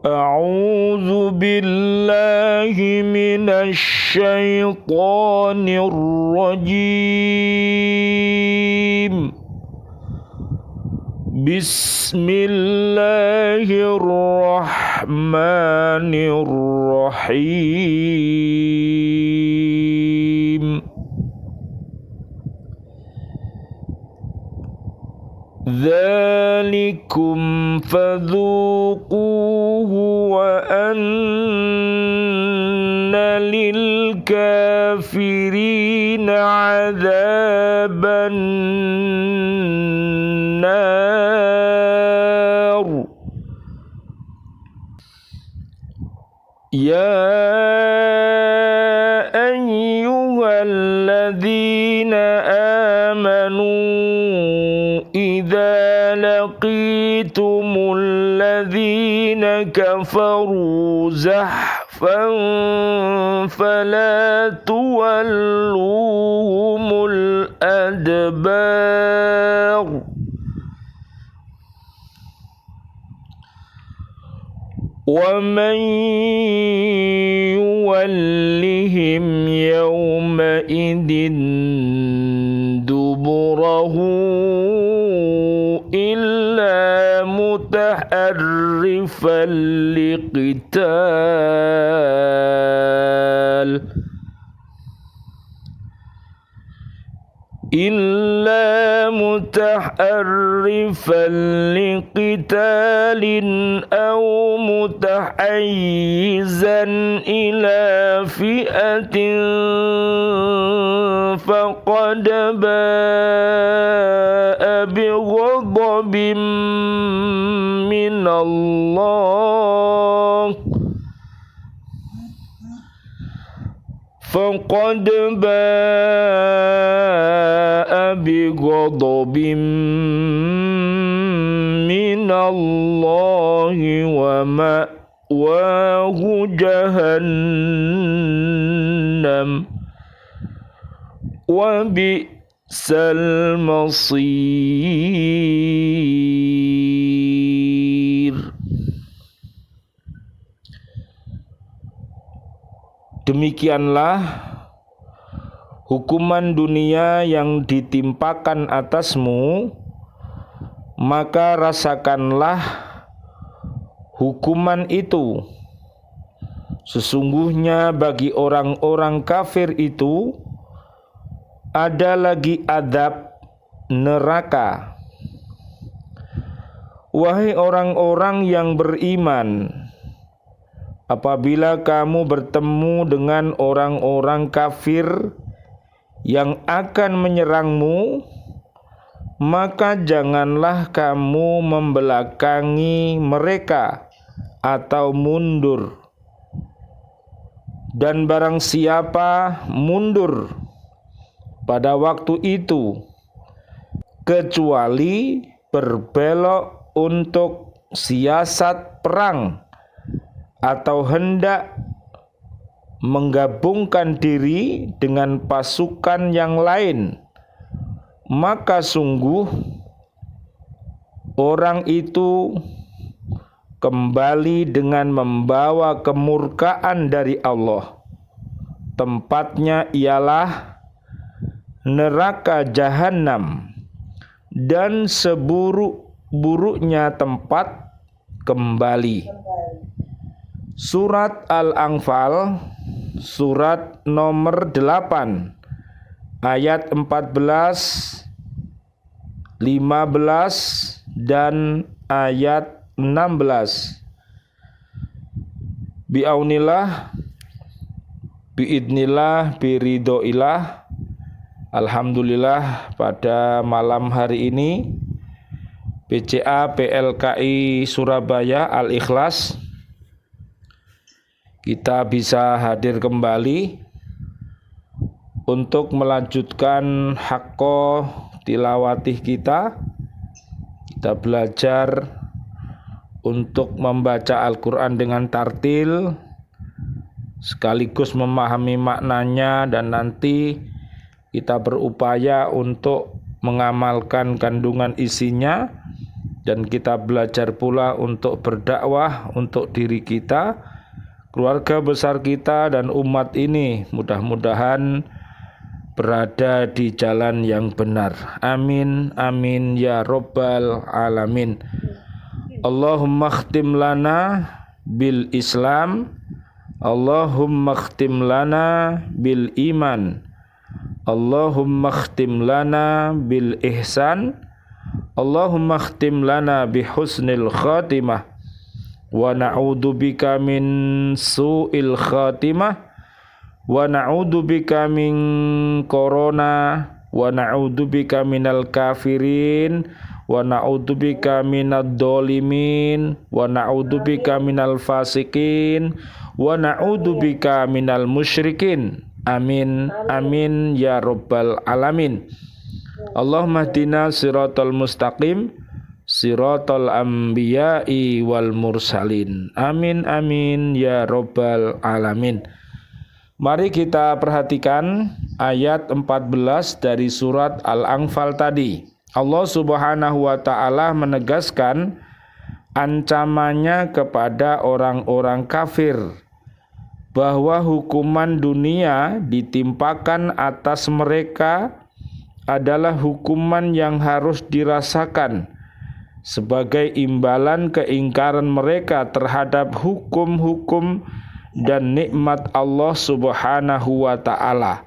أعوذ بالله من الشيطان الرجيم. بسم الله الرحمن الرحيم. ذلكم فذوقوه وأن للكافرين عذاب النار. يا أيها الذين آمنوا إذا لقيتم الذين كفروا زحفا فلا تولوهم الأدبار. ومن يولهم يومئذ دبره إلا متحرفا لقتال أو متحيزا إلى فئة فقد باء بغضب من الله ومأواه جهنم وبئس المصير. Demikianlah hukuman dunia yang ditimpakan atasmu, maka rasakanlah hukuman itu. Sesungguhnya bagi orang-orang kafir itu ada lagi azab neraka. Wahai orang-orang yang beriman, apabila kamu bertemu dengan orang-orang kafir yang akan menyerangmu, maka janganlah kamu membelakangi mereka atau mundur. Dan barang siapa mundur pada waktu itu, kecuali berbelok untuk siasat perang atau hendak menggabungkan diri dengan pasukan yang lain, maka sungguh orang itu kembali dengan membawa kemurkaan dari Allah. Tempatnya ialah neraka jahanam, dan seburuk-buruknya tempat kembali. Surat Al-Anfal, surat nomor 8, ayat 14, 15, dan ayat 16. Bi'aunillah, biidnillah, biridoilah. Alhamdulillah, pada malam hari ini PCA PLKI Surabaya Al-Ikhlas kita bisa hadir kembali untuk melanjutkan hakko tilawatih kita. Kita belajar untuk membaca Al-Quran dengan tartil sekaligus memahami maknanya, dan nanti kita berupaya untuk mengamalkan kandungan isinya dan kita belajar pula untuk berdakwah untuk diri kita, keluarga besar kita dan umat ini. Mudah-mudahan berada di jalan yang benar. Amin amin ya rabbal alamin. Allahumma khtim lana bil Islam, Allahumma khtim lana bil iman, Allahumma khtim lana bil ihsan, Allahumma khtim lana bi husnil khatimah, wa na'udzubika min su'il khatimah, wa na'udzubika min corona, wa na'udzubika minal kafirin, wa na'udzubika minad dolimin, wa na'udzubika minal fasikin, wa na'udzubika minal musyrikin. Amin amin ya rabbal alamin. Allahumma hdina siratal mustaqim, siratal anbiya'i wal mursalin. Amin amin ya rabbal alamin. Mari kita perhatikan ayat 14 dari surat Al-Anfal tadi. Allah Subhanahu wa ta'ala menegaskan ancamannya kepada orang-orang kafir bahwa hukuman dunia ditimpakan atas mereka adalah hukuman yang harus dirasakan sebagai imbalan keingkaran mereka terhadap hukum-hukum dan nikmat Allah Subhanahu wa ta'ala.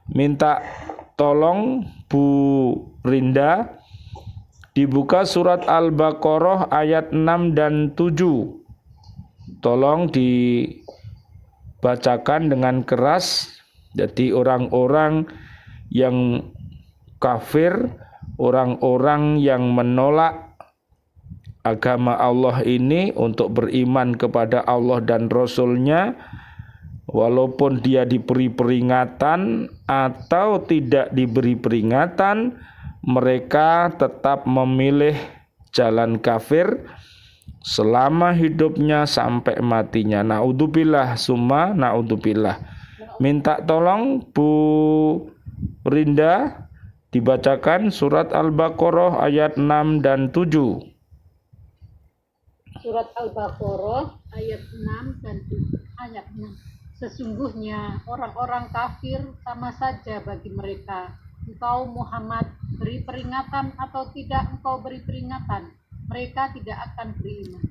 Minta tolong Bu Rinda dibuka surat Al-Baqarah ayat 6 dan 7. Tolong dibacakan dengan keras. Jadi orang-orang yang kafir, orang-orang yang menolak agama Allah ini untuk beriman kepada Allah dan Rasul-Nya, walaupun dia diberi peringatan atau tidak diberi peringatan, mereka tetap memilih jalan kafir selama hidupnya sampai matinya. Naudzubillah summa naudzubillah. Minta tolong Bu Rinda dibacakan surat Al-Baqarah ayat 6 dan 7. Surat Al-Baqarah ayat 6 dan 7. Ayat 6. Sesungguhnya orang-orang kafir sama saja bagi mereka. Engkau Muhammad beri peringatan atau tidak engkau beri peringatan, mereka tidak akan beriman.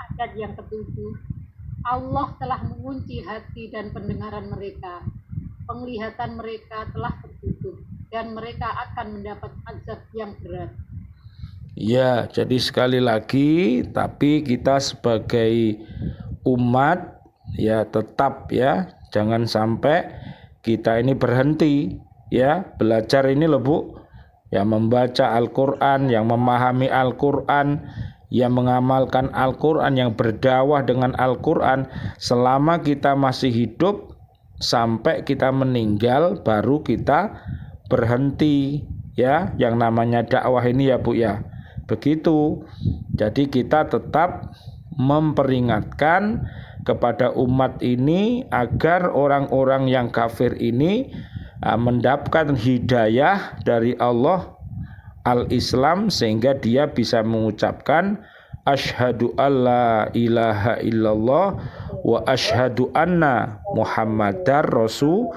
Ayat yang ketujuh. Allah telah mengunci hati dan pendengaran mereka. Penglihatan mereka telah tertutup dan mereka akan mendapat azab yang berat. Ya, jadi sekali lagi, tapi kita sebagai umat ya tetap ya, jangan sampai kita ini berhenti ya, belajar ini loh Bu, ya membaca Al-Quran, yang memahami Al-Quran, yang mengamalkan Al-Quran, yang berdakwah dengan Al-Quran selama kita masih hidup sampai kita meninggal baru kita berhenti ya, yang namanya dakwah ini ya Bu ya. Begitu. Jadi kita tetap memperingatkan kepada umat ini agar orang-orang yang kafir ini mendapatkan hidayah dari Allah al-Islam sehingga dia bisa mengucapkan asyhadu alla ilaha illallah wa asyhadu anna muhammadar rasulullah,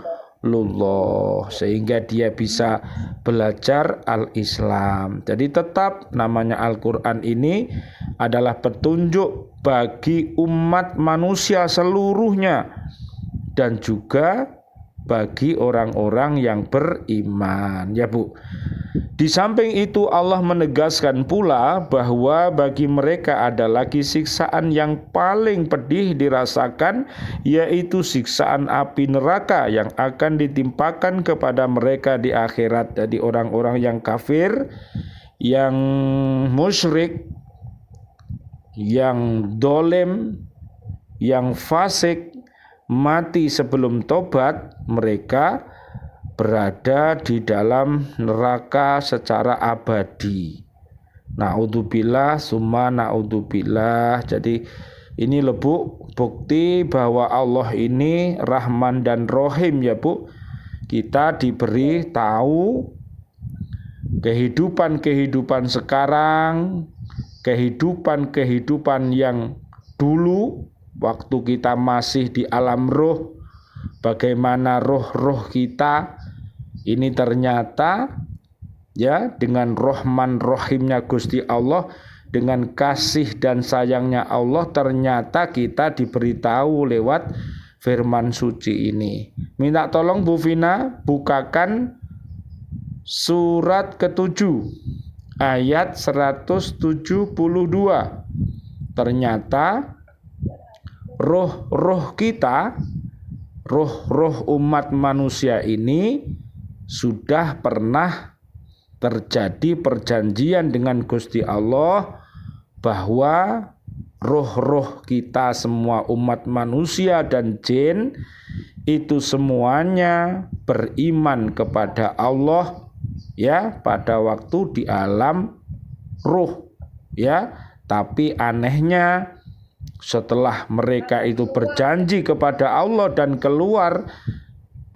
sehingga dia bisa belajar al-Islam. Jadi tetap namanya Al-Quran ini adalah petunjuk bagi umat manusia seluruhnya dan juga bagi orang-orang yang beriman ya Bu. Di samping itu Allah menegaskan pula bahwa bagi mereka ada lagi siksaan yang paling pedih dirasakan, yaitu siksaan api neraka yang akan ditimpakan kepada mereka di akhirat. Jadi orang-orang yang kafir, yang musyrik, yang dolim, yang fasik, mati sebelum tobat, mereka berada di dalam neraka secara abadi. Naudzubillah summa naudzubillah. Jadi ini loh Bu, bukti bahwa Allah ini Rahman dan Rohim ya Bu. Kita diberi tahu kehidupan sekarang kehidupan yang dulu waktu kita masih di alam roh, bagaimana roh-roh kita ini ternyata ya dengan Rahman Rahimnya Gusti Allah, dengan kasih dan sayangnya Allah, ternyata kita diberitahu lewat firman suci ini. Minta tolong Bu Vina bukakan surat ke-7 ayat 172. Ternyata roh-roh kita, roh-roh umat manusia ini sudah pernah terjadi perjanjian dengan Gusti Allah bahwa roh-roh kita semua umat manusia dan jin itu semuanya beriman kepada Allah ya pada waktu di alam ruh ya. Tapi anehnya setelah mereka itu berjanji kepada Allah dan keluar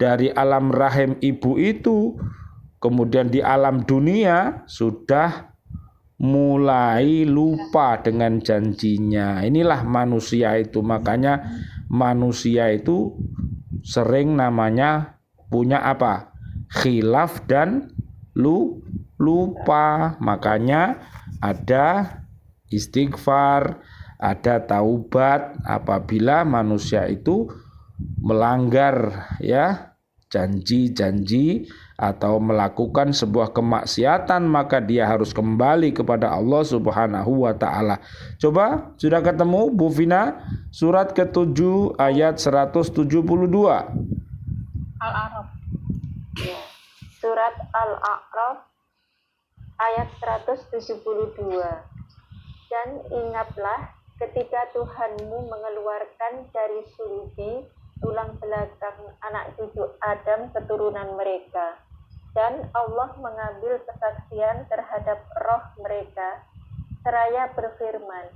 dari alam rahim ibu itu, kemudian di alam dunia sudah mulai lupa dengan janjinya. Inilah manusia itu. Makanya manusia itu sering namanya punya apa? Khilaf dan lupa. Makanya ada istighfar, ada taubat apabila manusia itu melanggar ya janji-janji atau melakukan sebuah kemaksiatan, maka dia harus kembali kepada Allah Subhanahu wa taala. Coba sudah ketemu Bu Vina surat ke-7 ayat 172. Al-A'raf. Ya. Surat Al-A'raf ayat 172. Dan ingatlah ketika Tuhanmu mengeluarkan dari sulbi tulang belakang anak cucu Adam keturunan mereka, dan Allah mengambil kesaksian terhadap roh mereka seraya berfirman,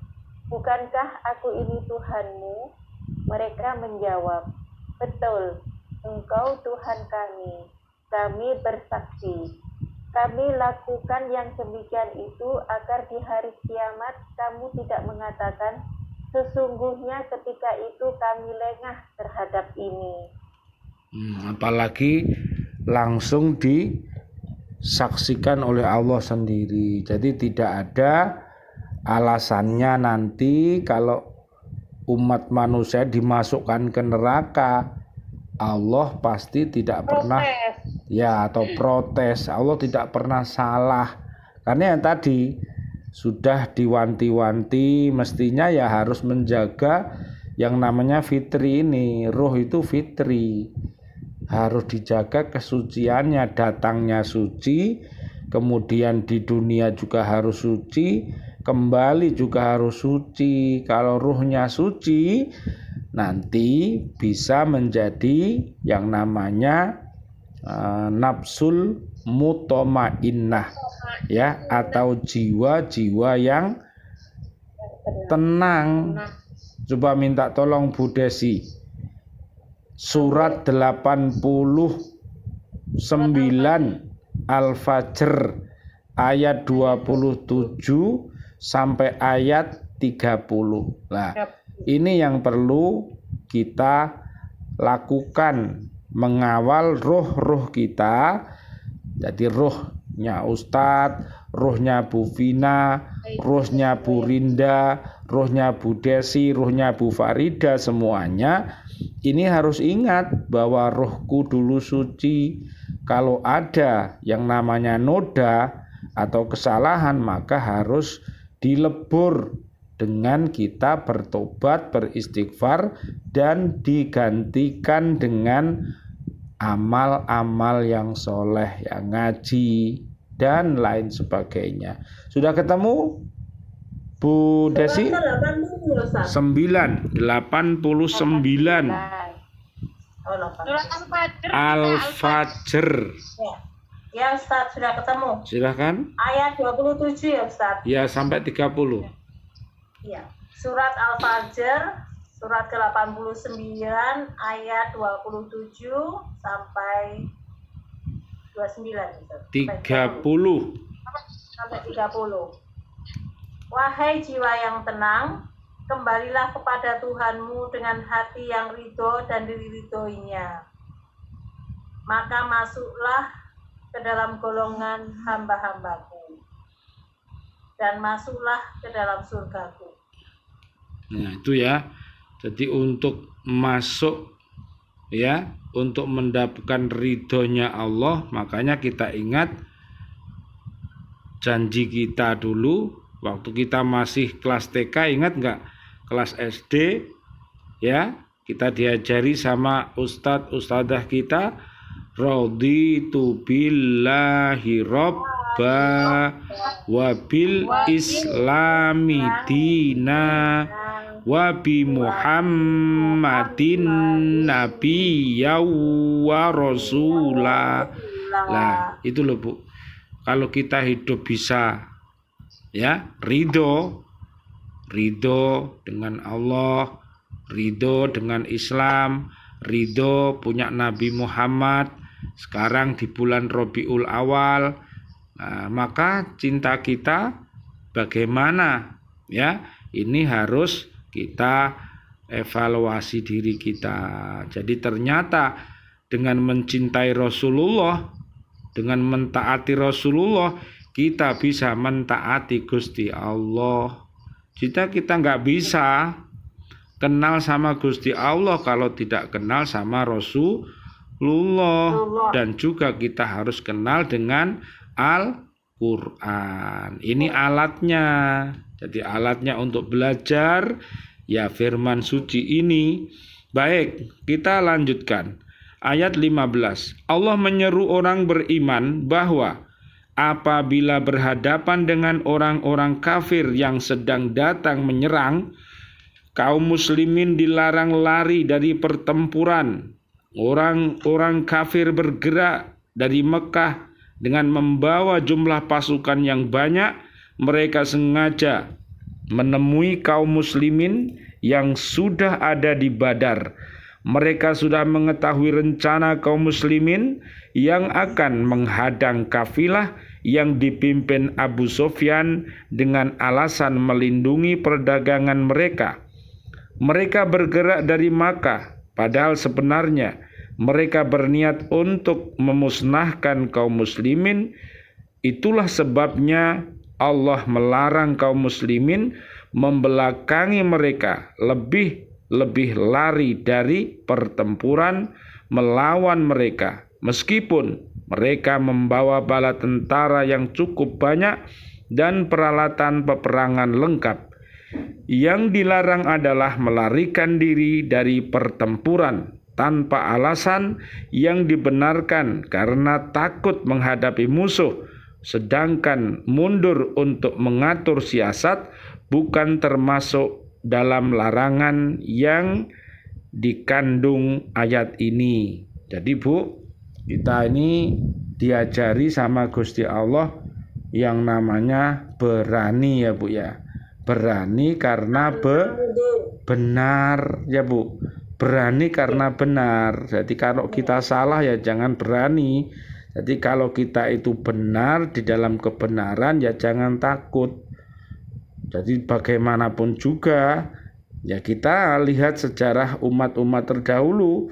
bukankah aku ini Tuhanmu? Mereka menjawab, betul, Engkau Tuhan kami bersaksi. Kami lakukan yang demikian itu agar di hari kiamat kamu tidak mengatakan, sesungguhnya ketika itu kami lengah terhadap ini. Apalagi langsung disaksikan oleh Allah sendiri. Jadi tidak ada alasannya nanti kalau umat manusia dimasukkan ke neraka, Allah pasti tidak pernah ya atau protes. Allah tidak pernah salah. Karena yang tadi sudah diwanti-wanti, mestinya ya harus menjaga yang namanya fitri ini. Roh itu fitri, harus dijaga kesuciannya, datangnya suci, kemudian di dunia juga harus suci, kembali juga harus suci. Kalau ruhnya suci, nanti bisa menjadi yang namanya nafsul mutmainnah ya, atau jiwa-jiwa yang tenang. Coba minta tolong Bu Desi surat 89 Al-Fajr ayat 27 sampai ayat 30. Nah, ini yang perlu kita lakukan, mengawal roh-roh kita. Jadi rohnya Ustadz, rohnya Bu Vina, rohnya Bu Rinda, rohnya Bu Desi, rohnya Bu Farida, semuanya ini harus ingat bahwa rohku dulu suci. Kalau ada yang namanya noda atau kesalahan, maka harus dilebur dengan kita bertobat, beristighfar, dan digantikan dengan amal-amal yang soleh, yang ngaji, dan lain sebagainya. Sudah ketemu Bu Desi? 89. Al-Fajr. Ya Ustaz, sudah ketemu. Silahkan. Ayat 27 ya Ustaz. Ya, sampai 30. Ya. Surat Al-Fajr, surat ke-89 ayat 27 sampai 29 Ustaz. 30. Sampai 30. Wahai jiwa yang tenang, kembalilah kepada Tuhanmu dengan hati yang ridho dan diridhoinya. Maka masuklah ke dalam golongan hamba-hambaku, dan masuklah ke dalam surgaku. Nah itu ya, jadi untuk masuk ya, untuk mendapatkan ridhonya Allah, makanya kita ingat janji kita dulu waktu kita masih kelas TK, ingat nggak? Kelas SD ya, kita diajari sama ustadz-ustadzah kita, raditu billahi robba wabil islami dina wabi muhammadin nabiyya wa rasula. Lah itu loh Bu, kalau kita hidup bisa ya ridho dengan Allah, ridho dengan Islam, ridho punya Nabi Muhammad sekarang di bulan Rabiul Awal. Nah, maka cinta kita bagaimana ya, ini harus kita evaluasi diri kita. Jadi ternyata dengan mencintai Rasulullah, dengan mentaati Rasulullah, kita bisa mentaati Gusti Allah. Kita nggak bisa kenal sama Gusti Allah kalau tidak kenal sama Rasulullah. Dan juga kita harus kenal dengan Al-Quran. Ini alatnya. Jadi alatnya untuk belajar ya firman suci ini. Baik, kita lanjutkan. Ayat 15. Allah menyeru orang beriman bahwa apabila berhadapan dengan orang-orang kafir yang sedang datang menyerang, kaum muslimin dilarang lari dari pertempuran. Orang-orang kafir bergerak dari Mekah dengan membawa jumlah pasukan yang banyak. Mereka sengaja menemui kaum muslimin yang sudah ada di Badar. Mereka sudah mengetahui rencana kaum muslimin yang akan menghadang kafilah yang dipimpin Abu Sufyan dengan alasan melindungi perdagangan mereka. Mereka bergerak dari Makkah, padahal sebenarnya mereka berniat untuk memusnahkan kaum muslimin. Itulah sebabnya Allah melarang kaum muslimin membelakangi mereka, lebih lari dari pertempuran melawan mereka, meskipun mereka membawa bala tentara yang cukup banyak dan peralatan peperangan lengkap. Yang dilarang adalah melarikan diri dari pertempuran tanpa alasan yang dibenarkan karena takut menghadapi musuh, sedangkan mundur untuk mengatur siasat bukan termasuk dalam larangan yang dikandung ayat ini. Jadi Bu, kita ini diajari sama Gusti Allah yang namanya berani ya Bu ya. Berani karena benar ya Bu. Berani karena benar. Jadi kalau kita salah ya jangan berani. Jadi kalau kita itu benar di dalam kebenaran ya jangan takut. Jadi bagaimanapun juga ya kita lihat sejarah umat-umat terdahulu.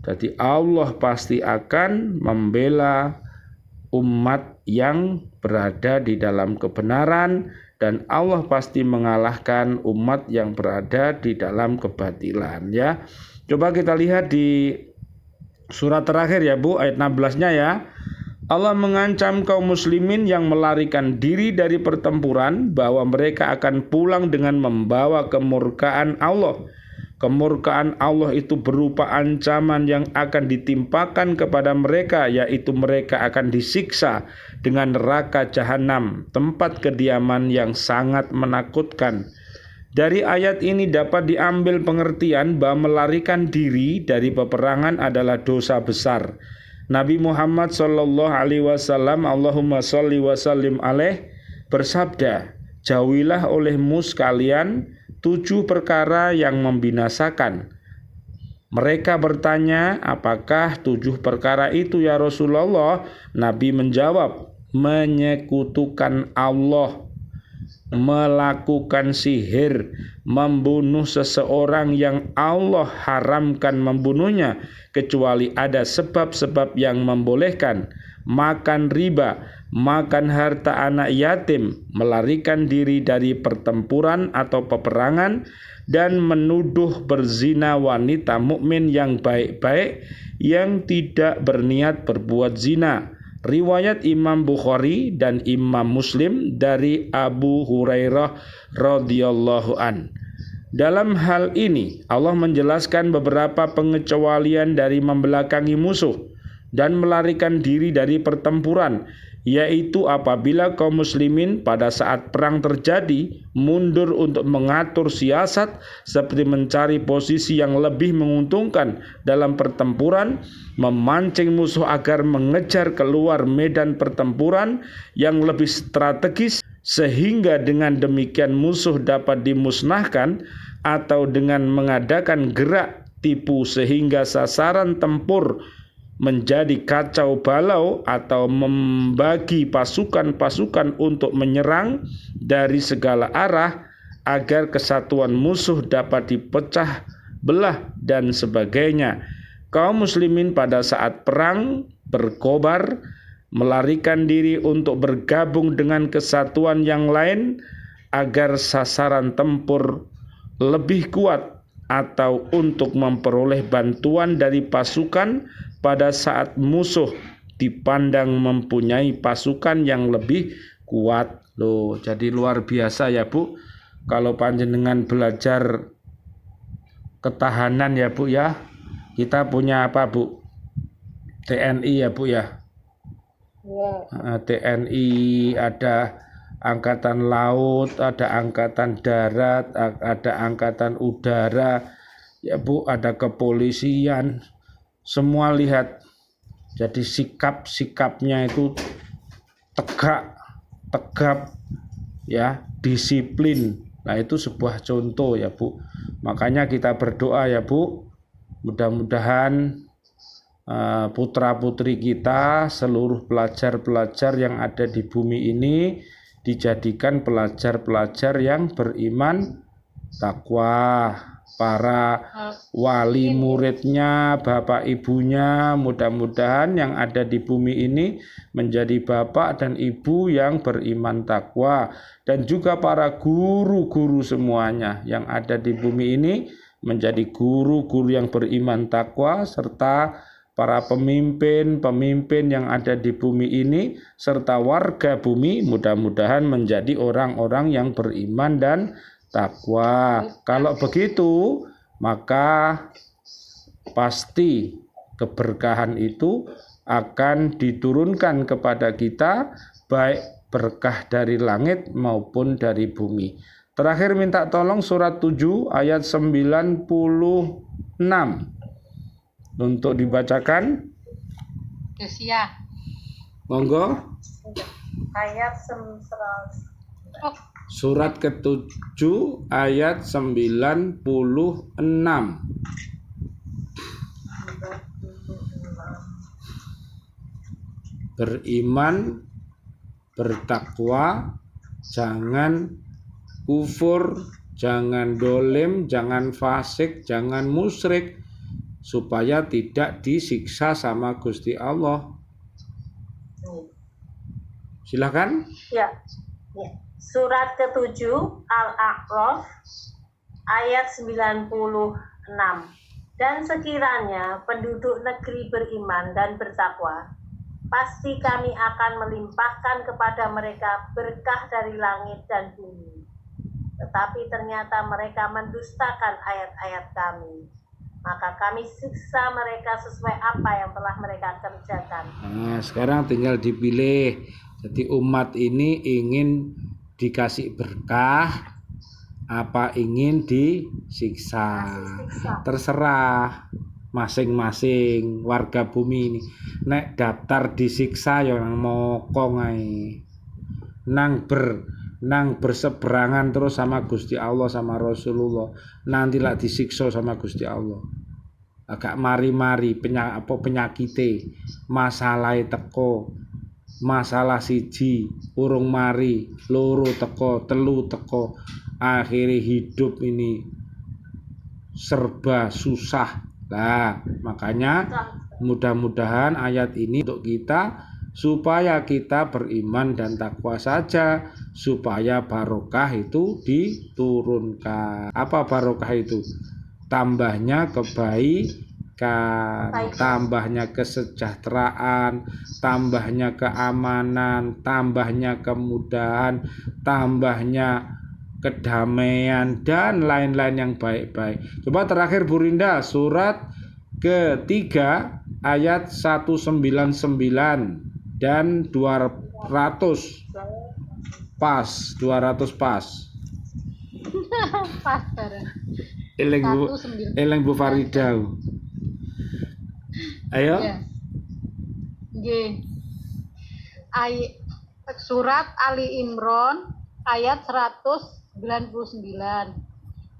Jadi Allah pasti akan membela umat yang berada di dalam kebenaran, dan Allah pasti mengalahkan umat yang berada di dalam kebatilan ya. Coba kita lihat di surat terakhir ya Bu, ayat 16-nya ya. Allah mengancam kaum muslimin yang melarikan diri dari pertempuran bahwa mereka akan pulang dengan membawa kemurkaan Allah. Kemurkaan Allah itu berupa ancaman yang akan ditimpakan kepada mereka, yaitu mereka akan disiksa dengan neraka jahanam, tempat kediaman yang sangat menakutkan. Dari ayat ini dapat diambil pengertian bahwa melarikan diri dari peperangan adalah dosa besar. Nabi Muhammad SAW, Allahumma sholli wa sallim alaih, bersabda, jauhilah olehmu sekalian 7 perkara yang membinasakan. Mereka bertanya, apakah 7 perkara itu ya Rasulullah? Nabi menjawab, menyekutukan Allah, melakukan sihir, membunuh seseorang yang Allah haramkan membunuhnya kecuali ada sebab-sebab yang membolehkan, makan riba, makan harta anak yatim, melarikan diri dari pertempuran atau peperangan, dan menuduh berzina wanita mukmin yang baik-baik yang tidak berniat berbuat zina. Riwayat Imam Bukhari dan Imam Muslim dari Abu Hurairah radhiyallahu an. Dalam hal ini Allah menjelaskan beberapa pengecualian dari membelakangi musuh dan melarikan diri dari pertempuran, yaitu apabila kaum muslimin pada saat perang terjadi mundur untuk mengatur siasat seperti mencari posisi yang lebih menguntungkan dalam pertempuran, memancing musuh agar mengejar keluar medan pertempuran yang lebih strategis sehingga dengan demikian musuh dapat dimusnahkan, atau dengan mengadakan gerak tipu sehingga sasaran tempur menjadi kacau balau, atau membagi pasukan-pasukan untuk menyerang dari segala arah agar kesatuan musuh dapat dipecah belah dan sebagainya. Kaum muslimin pada saat perang berkobar, melarikan diri untuk bergabung dengan kesatuan yang lain agar sasaran tempur lebih kuat, atau untuk memperoleh bantuan dari pasukan pada saat musuh dipandang mempunyai pasukan yang lebih kuat. Loh, jadi luar biasa ya Bu, kalau panjenengan belajar ketahanan ya Bu ya. Kita punya apa Bu? TNI ya Bu ya. TNI, ada angkatan laut, ada angkatan darat, ada angkatan udara ya Bu, ada kepolisian. Semua lihat, jadi sikap-sikapnya itu tegap ya, disiplin. Nah, itu sebuah contoh ya Bu. Makanya kita berdoa ya Bu, mudah-mudahan putra-putri kita, seluruh pelajar-pelajar yang ada di bumi ini dijadikan pelajar-pelajar yang beriman, takwa. Para wali muridnya, bapak ibunya, mudah-mudahan yang ada di bumi ini menjadi bapak dan ibu yang beriman takwa, dan juga para guru-guru semuanya yang ada di bumi ini menjadi guru-guru yang beriman takwa, serta para pemimpin yang ada di bumi ini serta warga bumi mudah-mudahan menjadi orang-orang yang beriman dan takwa. Kalau begitu, maka pasti keberkahan itu akan diturunkan kepada kita, baik berkah dari langit maupun dari bumi. Terakhir minta tolong surat 7 ayat 96 untuk dibacakan. Kesia. Monggo. Ayat Surat ke-7 ayat 96. Beriman, bertakwa, jangan kufur, jangan dolim, jangan fasik, jangan musyrik, supaya tidak disiksa sama Gusti Allah. Silakan. Ya. Surat ke-7 Al-A'raf ayat 96. Dan sekiranya penduduk negeri beriman dan bertakwa, pasti kami akan melimpahkan kepada mereka berkah dari langit dan bumi. Tetapi ternyata mereka mendustakan ayat-ayat kami. Maka kami siksa mereka sesuai apa yang telah mereka kerjakan. Nah, sekarang tinggal dipilih. Jadi umat ini ingin dikasih berkah apa ingin disiksa, terserah masing-masing warga bumi ini. Nek daftar disiksa ya nang mokong ae, nang berseberangan terus sama Gusti Allah sama Rasulullah, nanti lah disiksa sama Gusti Allah. Agak mari-mari penyakite masalah teko masalah siji urung mari, loro teko, telu teko, akhirnya hidup ini serba susah. Nah, makanya mudah-mudahan ayat ini untuk kita supaya kita beriman dan takwa saja, supaya barokah itu diturunkan. Apa barokah itu? Tambahnya kebaikan, tambahnya kesejahteraan, tambahnya keamanan, tambahnya kemudahan, tambahnya kedamaian dan lain-lain yang baik-baik. Coba terakhir Bu Rinda, surat ketiga ayat 199 dan 200 pas, 200 pas. Pas bareng. Eleng Bu Farida. Ayo. Ya. Surat Ali Imran ayat 199.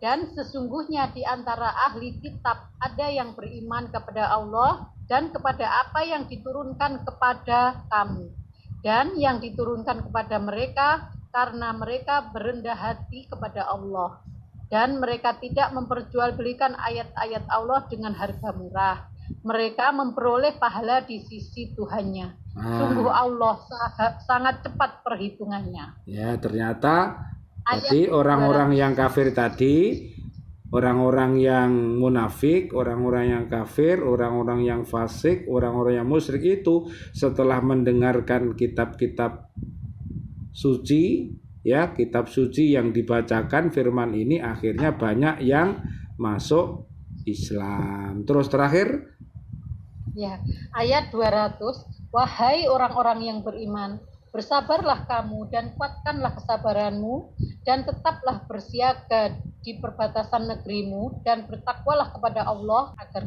Dan sesungguhnya di antara ahli kitab ada yang beriman kepada Allah dan kepada apa yang diturunkan kepada kamu, dan yang diturunkan kepada mereka, karena mereka berendah hati kepada Allah, dan mereka tidak memperjualbelikan ayat-ayat Allah dengan harga murah. Mereka memperoleh pahala di sisi Tuhannya. Sungguh Allah sangat cepat perhitungannya. Ya, ternyata tadi orang-orang yang kafir tadi, orang-orang yang munafik, orang-orang yang kafir, orang-orang yang fasik, orang-orang yang musyrik itu setelah mendengarkan kitab-kitab suci, ya, kitab suci yang dibacakan firman ini, akhirnya banyak yang masuk Islam. Terus terakhir, ya, ayat 200, wahai orang-orang yang beriman, bersabarlah kamu dan kuatkanlah kesabaranmu, dan tetaplah bersiaga di perbatasan negerimu, dan bertakwalah kepada Allah agar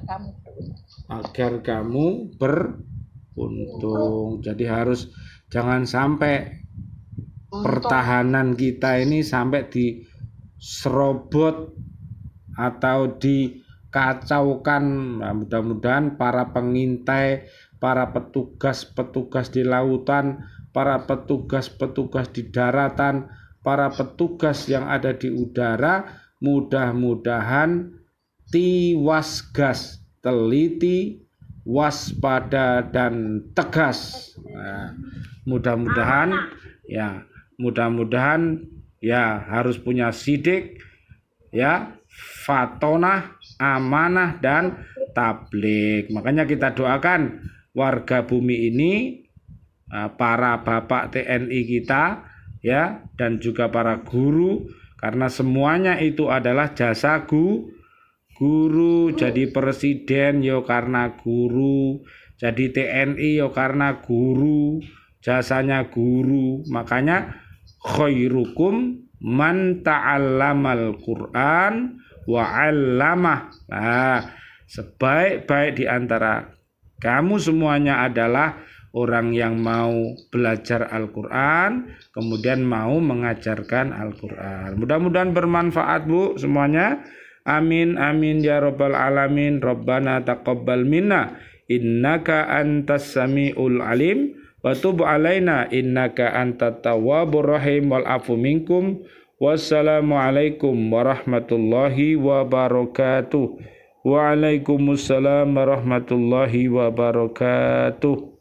kamu beruntung. Jadi harus jangan sampai pertahanan kita ini sampai diserobot atau dikacaukan. Nah, mudah-mudahan para pengintai, para petugas-petugas di lautan, para petugas-petugas di daratan, para petugas yang ada di udara, mudah-mudahan tiwasgas, teliti, waspada dan tegas. Nah, mudah-mudahan ya harus punya sidik, ya, fatonah, amanah dan tablik. Makanya kita doakan warga bumi ini, para bapak TNI kita, ya, dan juga para guru, karena semuanya itu adalah jasa guru. Jadi presiden yo karena guru, jadi TNI yo karena guru, jasanya guru. Makanya khairukum man ta'allamal Qur'an wa 'allamah. Nah, sebaik-baik di antara kamu semuanya adalah orang yang mau belajar Al-Quran, kemudian mau mengajarkan Al-Quran. Mudah-mudahan bermanfaat, Bu, semuanya. Amin, amin, ya Rabbal Alamin. Rabbana taqabbal minna, innaka antas sami'ul alim, wa tub alaina, innaka antat tawwabur rahim, wal afu minkum. Wassalamualaikum warahmatullahi wabarakatuh. Waalaikumsalam warahmatullahi wabarakatuh.